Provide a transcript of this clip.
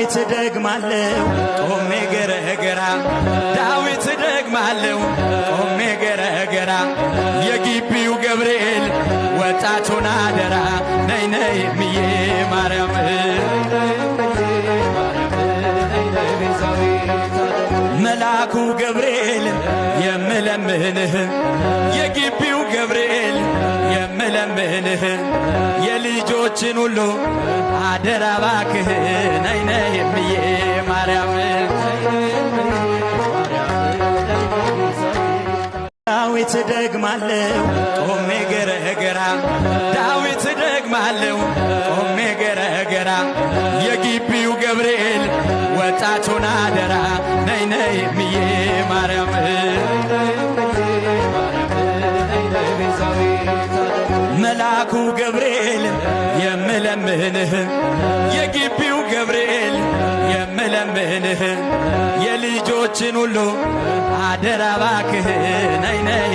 ዳዊት ደግማለው ቆሜ ገረገራ ዳዊት ደግማለው ቆሜ ገረገራ የግቢው ገብርኤል ወጣቱን አደራ ነይ ነይ ምዬ ማርያም መላኩ ገብርኤል የምለምንህ የግቢው ገብርኤል የምለምንህ የልጆችን ሁሉ አደራ ባክህ ነይ ነይ ምዬ ማርያም ዳዊት ደግማለው ቆሜ ገረገራ ዳዊት ደግማለው ቆሜ ገረገራ የግቢው ገብርኤል ወጣቱን አደራ ነይ ነይ ምዬ ማርያም መላኩ ገብርኤል የምለምንህ የግቢው ገብርኤል የምለምንህ የልጆችን ሁሉ አደራ ባክህ ነይ ነይ